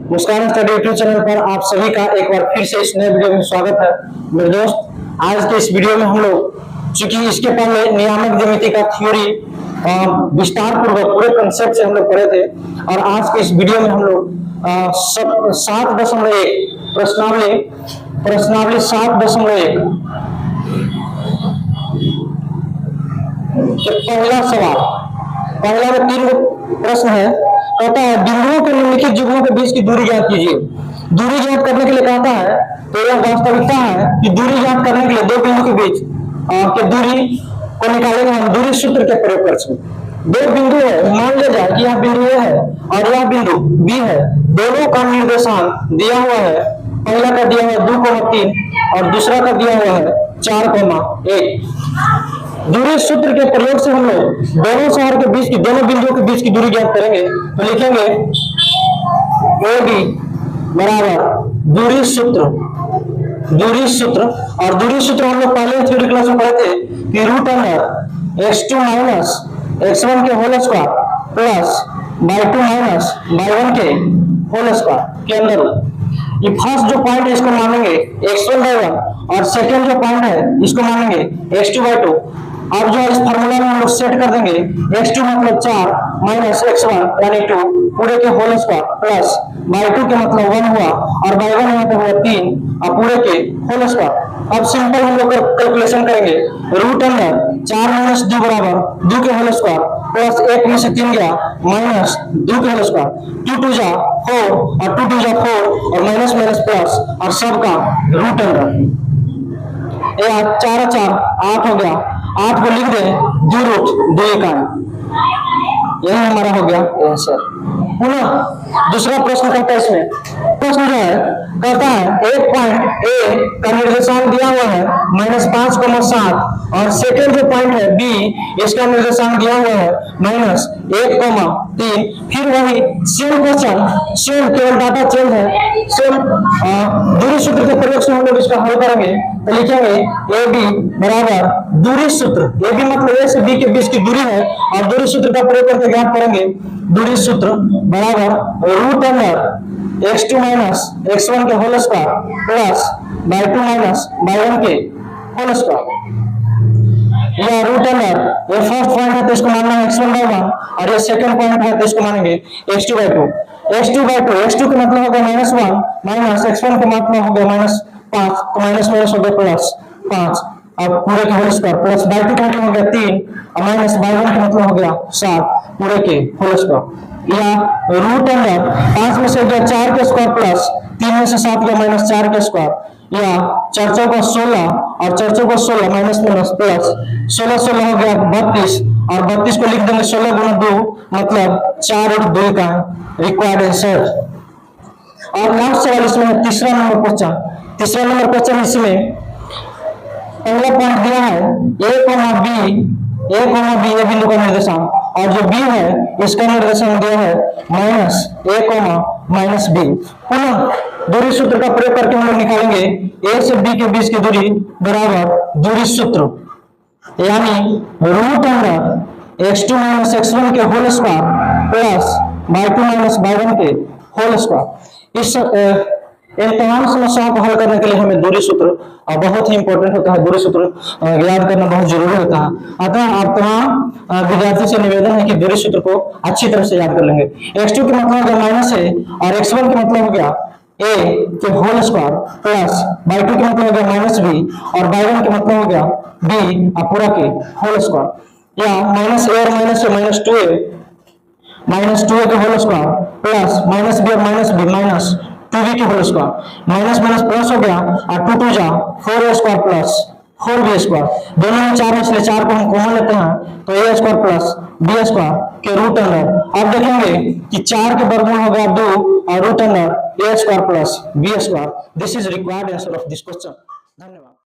मुस्कान study YouTube channel पर आप सभी का एक बार फिर से इस नए वीडियो में स्वागत है। मेरे दोस्त, आज के इस वीडियो में हम लोग, चूंकि इसके पहले नियामक ज्यामिति का थ्योरी विस्तार पूर्वक पूरे कंसेप्ट से हम लोग पढ़े थे, और आज के इस वीडियो में हम लोग 7.1 प्रश्नावली 7.1 पहला में 3 प्रश्न है। कहता है बिंदुओं के निम्नलिखित जुगों के बीच की दूरी ज्ञात कीजिए। दूरी ज्ञात करने के लिए कहता है, तो यह वास्तविकता है कि दूरी ज्ञात करने के लिए दो बिंदु के बीच की दूरी को निकालेंगे हम दूरी सूत्र के प्रयोग कर सकते। दो बिंदु है, मान लिया जाए कि यह बिंदु ए है और यह बिंदु बी है। दोनों का निर्देशांक दिया हुआ है। पहला का दिया हुआ है 2,3 और दूसरा का दिया हुआ है 4,1। दूरी सूत्र के प्रयोग से हम लोग दोनों शहर के बीच की, दोनों बिंदुओं के बीच की दूरी ज्ञात करेंगे। तो लिखेंगे ए बी बराबर दूरी सूत्र, और दूरी सूत्र हम लोग पहले थ्योरी क्लास में पढ़े थे कि root under x2 minus x1 के whole square plus y2 minus y1 के होल स्क्वायर के अंदर ये फर्स्ट जो पॉइंट है इसको मानेंगे x1/1 और सेकंड जो पॉइंट है इसको मानेंगे x2/2। अब जो इस फार्मूला में हम लोग सेट कर देंगे x2 मतलब 4 माइनस x1 यानी 2 पूरे के होल स्क्वायर प्लस y2 के मतलब 1 हुआ और y1 यहाँ पे हुआ 3 और पूरे के होल स्क्वायर। अब सिंपल हम लोग कैलकुलेशन करेंगे। रूट अंडर 4 माइनस 2 बराबर 2 के होल स्क्वायर प्लस 1 में से 3 गया माइनस 2 के होल स्क्वायर, 2 2 जा 4 और 2 2 जा 4 और माइनस माइनस प्लस और सबका रूट अंडर 4 4 8 हो गया। 8 को लिख दें 2 रूट 2 इकाई। यही हमारा हो गया आंसर। पुनः दूसरा प्रश्न करता है, इसमें प्रश्न जो है कहता है एक पॉइंट ए का निर्देशांक दिया हुआ है -5,7 और सेकंड जो पॉइंट है बी इसका निर्देशांक दिया हुआ है -1,3। फिर वही सेम क्वेश्चन, सेम केवल डाटा चेंज है, सेम दूरी सूत्र के प्रयोग से हम लोग इसका हल करेंगे। तो लिखेंगे ए बी बराबर दूरी सूत्र, ए बी मतलब ए से बी के बीच की दूरी है और दूरी सूत्र का प्रयोग करके ज्ञात करेंगे। दूरी सूत्र बराबर root under x2 minus x1 के whole square plus y2 minus y1 के होल स्क्वायर। यह रूट अंडर ये फर्स्ट पॉइंट है तो इसको मानना है x1/1 और ये सेकंड पॉइंट है तो इसको मानेंगे x2/2। x2 का मतलब होगा -1 माइनस x1 का मतलब होगा -5 तो माइनस माइनस हो गया प्लस 5 अब पूरे के होल स्क्वायर प्लस y2 का मतलब हो गया 3 और माइनस y1 का मतलब हो गया 7 पूरे के होल स्क्वायर। या रूट अंडर 5 में से गया 4 के स्क्वायर प्लस 3 में से 7 गया माइनस 4 के स्क्वायर। या 4 4 का 16 और 4 4 का 16 माइनस माइनस प्लस 16 16 हो गया 32 और 32 को लिख देंगे 16 गुना 2 मतलब 4 और 2 का रिक्वायर्ड आंसर। और लास्ट सवाल इसमें तीसरा नंबर क्वेश्चन इसमें पहला पॉइंट दिया है a, b ये बिंदु का निर्देशांक और जो b है इसका निर्देशांक दिया है -a, -b। पुनः दूरी सूत्र का प्रयोग करके हम लोग निकालेंगे a से b के बीच की दूरी बराबर दूरी सूत्र यानी root under x2 minus x1 के whole square plus y2 minus y1 के होल स्क्वायर। इस तमाम समस्याओं को हल करने के लिए हमें दूरी सूत्र बहुत ही इंपॉर्टेंट होता है। दूरी सूत्र याद करना बहुत जरूरी होता है। अतः आप तमाम विद्यार्थी से निवेदन है कि दूरी सूत्र को अच्छी तरह से याद कर लेंगे। x2 के मतलब हो गया माइनस a और x1 के मतलब हो गया a के होल स्क्वायर प्लस y2 के मतलब हो गया -b और y1 के मतलब हो गया b पूरा के होल स्क्वायर। या -a और -2a के होल स्क्वायर प्लस -b और -b -2b के whole square minus minus plus हो गया और 2 2 जा 4a square plus 4b square. दोनों में 4 है इसलिए 4 को हम कॉमन लेते हैं तो a square plus b square के रूट अंडर। अब देखेंगे कि 4 के वर्गमूल हो गया 2 और root under a square plus b square. This is required answer of this question. धन्यवाद।